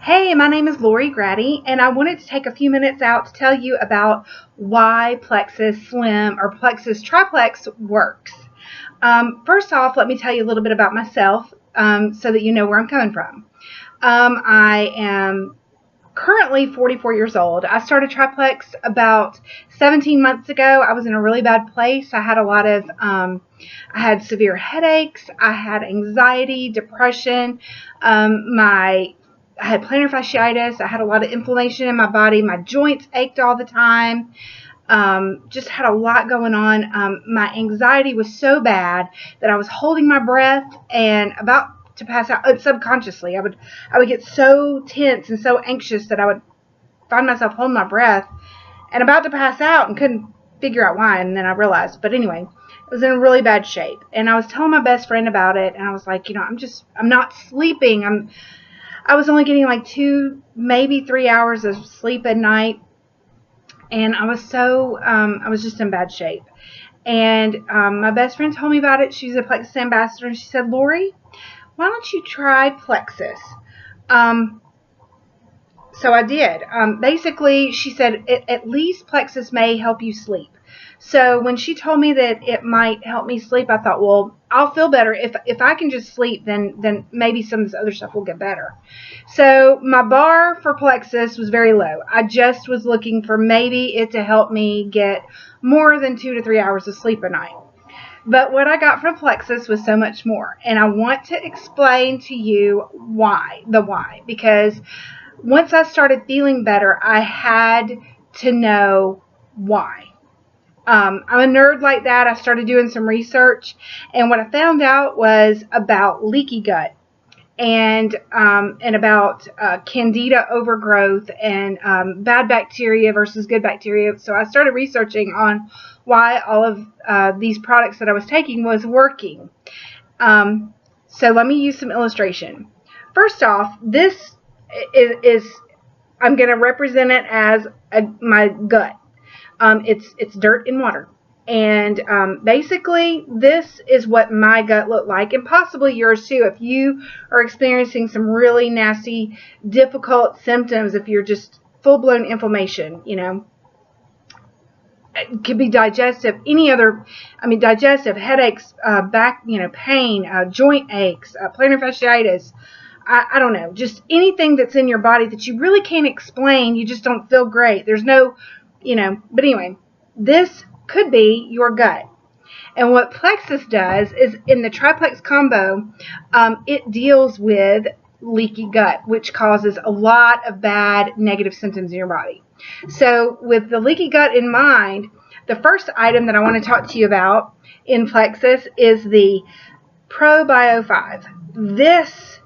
Hey, my name is Lori Grady, and I wanted to take a few minutes out to tell you about why Plexus Slim or Plexus Triplex works. First off, let me tell you a little bit about myself so that you know where I'm coming from. I am currently 44 years old. I started Triplex about 17 months ago. I was in a really bad place. I had I had severe headaches. I had anxiety, depression. I had plantar fasciitis. I had a lot of inflammation in my body. My joints ached all the time. Just had a lot going on. My anxiety was so bad that I was holding my breath and about to pass out subconsciously. I would get so tense and so anxious that I would find myself holding my breath and about to pass out and couldn't figure out why. And then I realized, but anyway, I was in really bad shape. And I was telling my best friend about it, and I was like, I'm not sleeping. I was only getting like 2, maybe 3 hours of sleep at night. And I was just in bad shape. And my best friend told me about it. She's a Plexus ambassador. And she said, Lori, why don't you try Plexus? So I did. Basically, she said, at least Plexus may help you sleep. So when she told me that it might help me sleep, I thought, well, I'll feel better. If I can just sleep, then maybe some of this other stuff will get better. So my bar for Plexus was very low. I just was looking for maybe it to help me get more than 2 to 3 hours of sleep a night. But what I got from Plexus was so much more. And I want to explain to you why, because once I started feeling better, I had to know why. I'm a nerd like that. I started doing some research, and what I found out was about leaky gut and about candida overgrowth and bad bacteria versus good bacteria. So I started researching on why all of these products that I was taking was working. So let me use some illustration. First off, this is I'm going to represent it as my gut. It's dirt and water. And basically, this is what my gut looked like, and possibly yours too, if you are experiencing some really nasty, difficult symptoms, if you're just full-blown inflammation, It could be digestive, digestive, headaches, back, pain, joint aches, plantar fasciitis. I don't know, just anything that's in your body that you really can't explain. You just don't feel great. There's no, but anyway, this could be your gut. And what Plexus does is in the triplex combo, it deals with leaky gut, which causes a lot of bad negative symptoms in your body. So with the leaky gut in mind, the first item that I want to talk to you about in Plexus is the ProBio 5. This,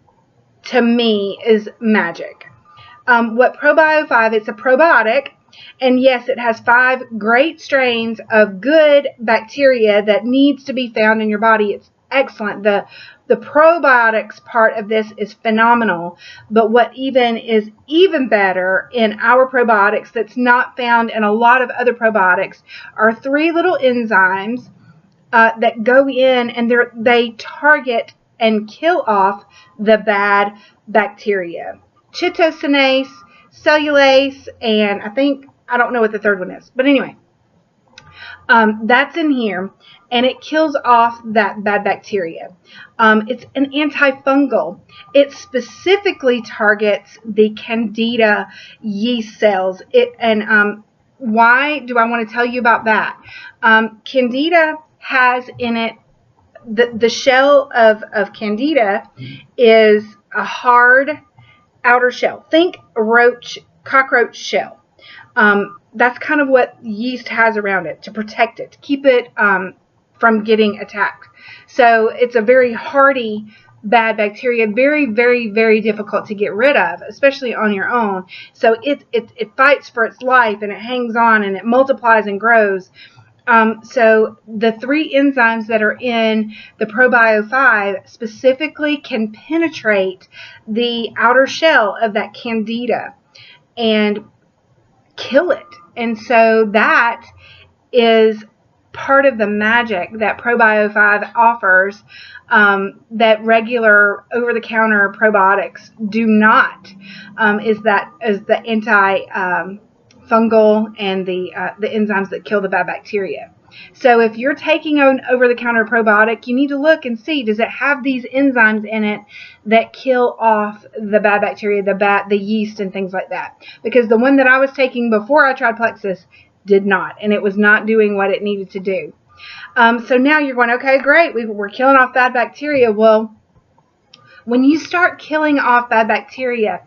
to me, is magic. What ProBio 5, it's a probiotic, and yes, it has 5 great strains of good bacteria that needs to be found in your body. It's excellent. The probiotics part of this is phenomenal, but what is even better in our probiotics that's not found in a lot of other probiotics are 3 little enzymes that go in and they target and kill off the bad bacteria. Chitosanase, cellulase, and I don't know what the third one is, but anyway, that's in here, and it kills off that bad bacteria. It's an antifungal. It specifically targets the candida yeast cells. Why do I want to tell you about that? Candida has in it, the shell of candida is a hard outer shell. Think cockroach shell. That's kind of what yeast has around it to protect it, to keep it from getting attacked. So it's a very hardy bad bacteria, very, very, very difficult to get rid of, especially on your own. So it fights for its life, and it hangs on, and it multiplies and grows. So the 3 enzymes that are in the ProBio 5 specifically can penetrate the outer shell of that candida and kill it. And so that is part of the magic that ProBio 5 offers that regular over-the-counter probiotics do not, is the anti-fungal and the enzymes that kill the bad bacteria. So if you're taking an over-the-counter probiotic, you need to look and see, does it have these enzymes in it that kill off the bad bacteria, the yeast and things like that? Because the one that I was taking before I tried Plexus did not, and it was not doing what it needed to do. So now you're going, okay, great, we're killing off bad bacteria. Well, when you start killing off bad bacteria,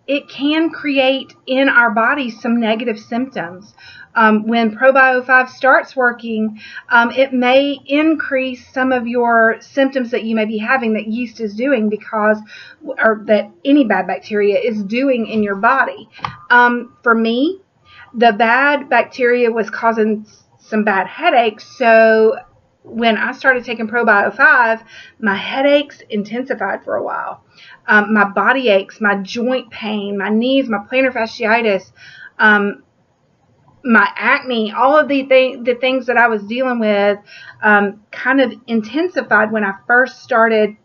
it can create in our body some negative symptoms. When ProBio 5 starts working, it may increase some of your symptoms that you may be having that yeast is doing or that any bad bacteria is doing in your body. For me, the bad bacteria was causing some bad headaches, so when I started taking ProBio 5, my headaches intensified for a while. My body aches, my joint pain, my knees, my plantar fasciitis, my acne, all of the things that I was dealing with kind of intensified when I first started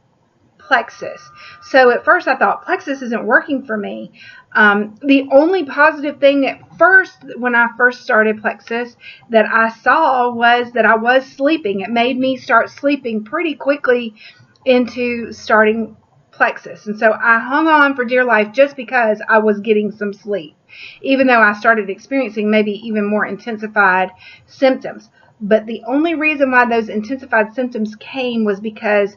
Plexus. So at first I thought, Plexus isn't working for me. The only positive thing at first, when I first started Plexus, that I saw was that I was sleeping. It made me start sleeping pretty quickly into starting Plexus. And so I hung on for dear life just because I was getting some sleep, even though I started experiencing maybe even more intensified symptoms. But the only reason why those intensified symptoms came was because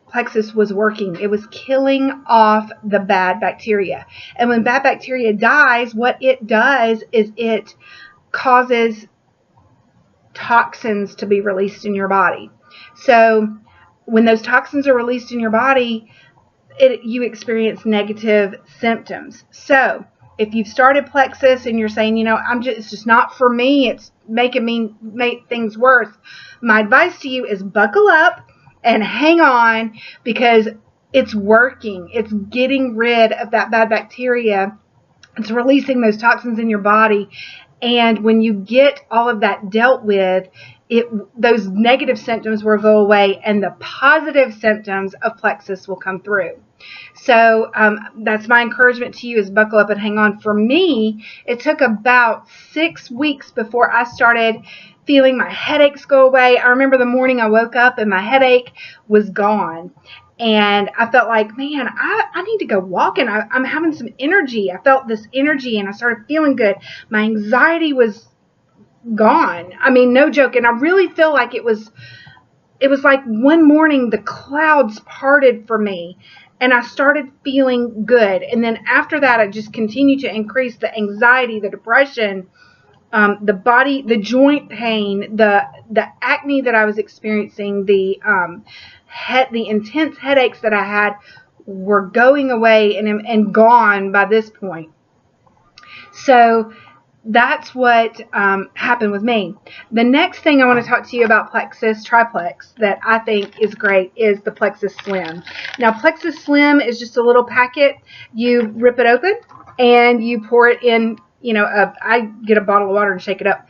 Plexus was working. It was killing off the bad bacteria. And when bad bacteria dies, what it does is it causes toxins to be released in your body. So when those toxins are released in your body, you experience negative symptoms. So if you've started Plexus and you're saying, it's just not for me, it's making me make things worse, my advice to you is buckle up and hang on, because it's working. It's getting rid of that bad bacteria. It's releasing those toxins in your body. And when you get all of that dealt with, those negative symptoms will go away and the positive symptoms of Plexus will come through. So that's my encouragement to you, is buckle up and hang on. For me, it took about 6 weeks before I started feeling my headaches go away. I remember the morning I woke up and my headache was gone. And I felt like, man, I need to go walking. I'm having some energy. I felt this energy and I started feeling good. My anxiety was gone. I mean, no joke. And I really feel like it was like one morning the clouds parted for me and I started feeling good. And then after that, I just continued to increase the anxiety, the depression, the joint pain, the acne that I was experiencing, the intense headaches that I had were going away and gone by this point. So that's what happened with me. The next thing I want to talk to you about Plexus Triplex that I think is great is the Plexus Slim. Now, Plexus Slim is just a little packet. You rip it open and you pour it in. I get a bottle of water and shake it up.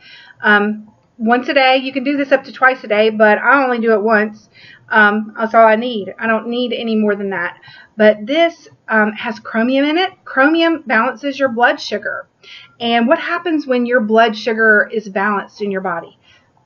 Once a day. You can do this up to twice a day, but I only do it once. That's all I need. I don't need any more than that. But this has chromium in it. Chromium balances your blood sugar. And what happens when your blood sugar is balanced in your body?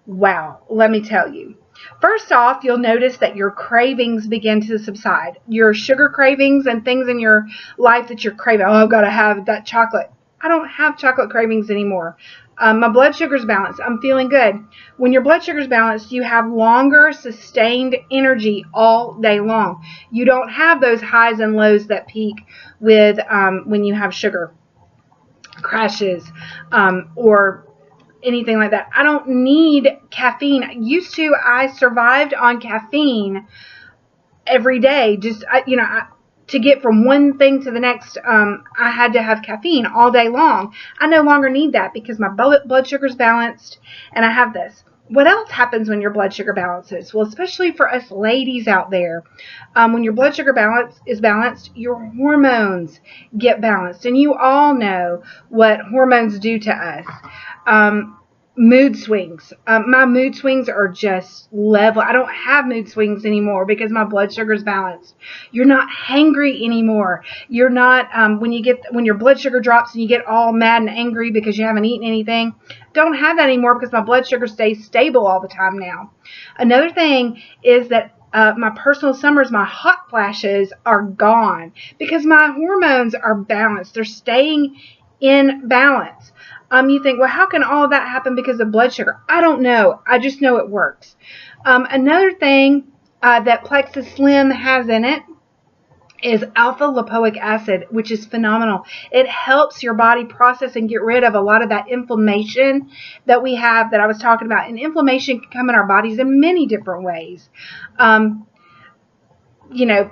Wow, let me tell you. First off, you'll notice that your cravings begin to subside. Your sugar cravings and things in your life that you're craving. Oh, I've got to have that chocolate. I don't have chocolate cravings anymore. My blood sugar's balanced. I'm feeling good. When your blood sugar's balanced, you have longer sustained energy all day long. You don't have those highs and lows that peak with when you have sugar crashes or anything like that. I don't need caffeine. Used to, I survived on caffeine every day. To get from one thing to the next, I had to have caffeine all day long. I no longer need that because my blood sugar's balanced and I have this. What else happens when your blood sugar balances? Well, especially for us ladies out there, when your blood sugar is balanced, your hormones get balanced. And you all know what hormones do to us. mood swings. My mood swings are just level. I don't have mood swings anymore because my blood sugar is balanced. You're not hangry anymore. You're not when your blood sugar drops and you get all mad and angry because you haven't eaten anything. Don't have that anymore because my blood sugar stays stable all the time now. Another thing is that my personal summers, my hot flashes are gone because my hormones are balanced. They're staying in balance. You think, well, how can all of that happen because of blood sugar? I don't know. I just know it works. Another thing that Plexus Slim has in it is alpha lipoic acid, which is phenomenal. It helps your body process and get rid of a lot of that inflammation that we have that I was talking about. And inflammation can come in our bodies in many different ways.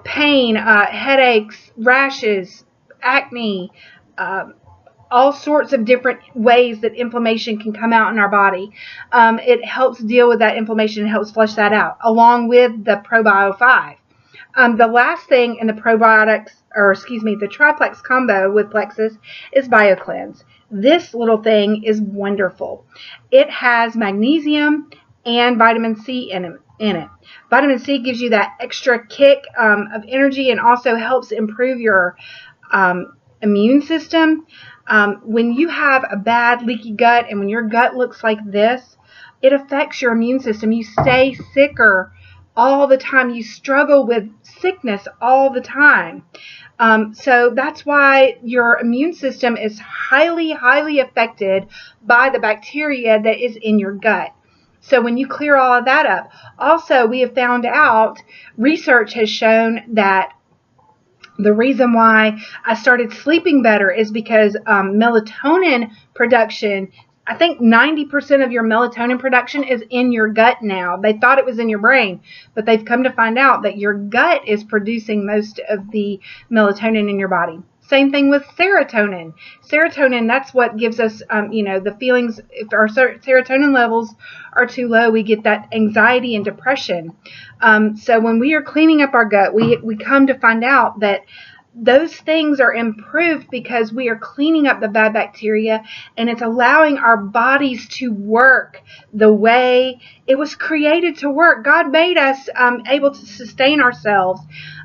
Pain, headaches, rashes, acne, all sorts of different ways that inflammation can come out in our body. It helps deal with that inflammation and helps flush that out, along with the Probio 5. The last thing in the the triplex combo with Plexus is BioCleanse. This little thing is wonderful. It has magnesium and vitamin C in it. Vitamin C gives you that extra kick of energy and also helps improve your immune system. When you have a bad leaky gut and when your gut looks like this, it affects your immune system. You stay sicker all the time. You struggle with sickness all the time. So that's why your immune system is highly, highly affected by the bacteria that is in your gut. So when you clear all of that up, also we have found out, research has shown that the reason why I started sleeping better is because melatonin production, I think 90% of your melatonin production is in your gut now. They thought it was in your brain, but they've come to find out that your gut is producing most of the melatonin in your body. Same thing with serotonin. Serotonin, that's what gives us, the feelings. If our serotonin levels are too low, we get that anxiety and depression. So when we are cleaning up our gut, we come to find out that those things are improved because we are cleaning up the bad bacteria, and it's allowing our bodies to work the way it was created to work. God made us able to sustain ourselves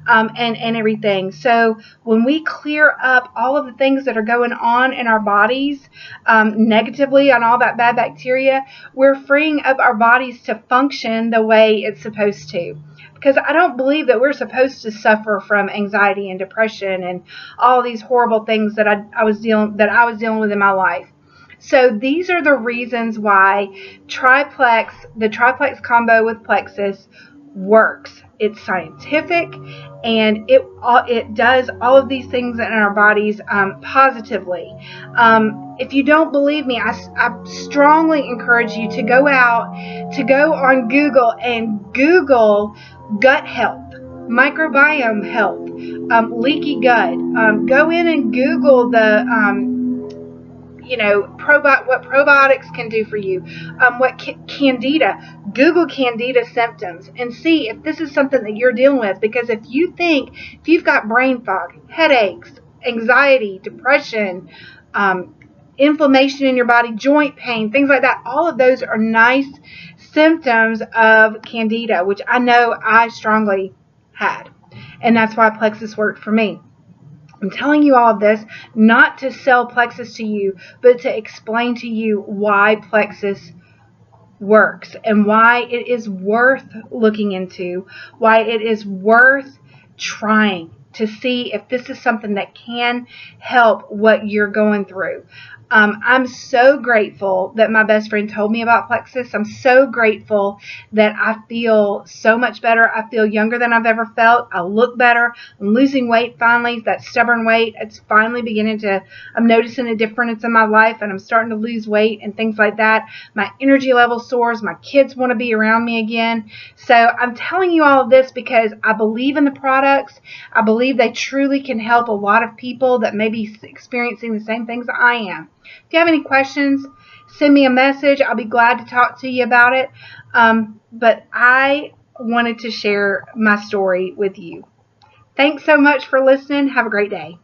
and everything. So when we clear up all of the things that are going on in our bodies negatively on all that bad bacteria, we're freeing up our bodies to function the way it's supposed to. Because I don't believe that we're supposed to suffer from anxiety and depression and all these horrible things that I was dealing with in my life. So these are the reasons why the triplex combo with Plexus works. It's scientific, and it does all of these things in our bodies positively. If you don't believe me, I strongly encourage you to go on Google and Google gut health, microbiome health, leaky gut. Go in and Google what probiotics can do for you, what candida. Google candida symptoms and see if this is something that you're dealing with. Because if you've got brain fog, headaches, anxiety, depression, inflammation in your body, joint pain, things like that, all of those are nice symptoms of candida, which I know I strongly had. And that's why Plexus worked for me. I'm telling you all of this not to sell Plexus to you, but to explain to you why Plexus works and why it is worth looking into, why it is worth trying to see if this is something that can help what you're going through. I'm so grateful that my best friend told me about Plexus. I'm so grateful that I feel so much better. I feel younger than I've ever felt. I look better. I'm losing weight finally. That stubborn weight, it's finally I'm noticing a difference in my life, and I'm starting to lose weight and things like that. My energy level soars. My kids want to be around me again. So I'm telling you all of this because I believe in the products. I believe they truly can help a lot of people that may be experiencing the same things I am. If you have any questions, send me a message. I'll be glad to talk to you about it. But I wanted to share my story with you. Thanks so much for listening. Have a great day.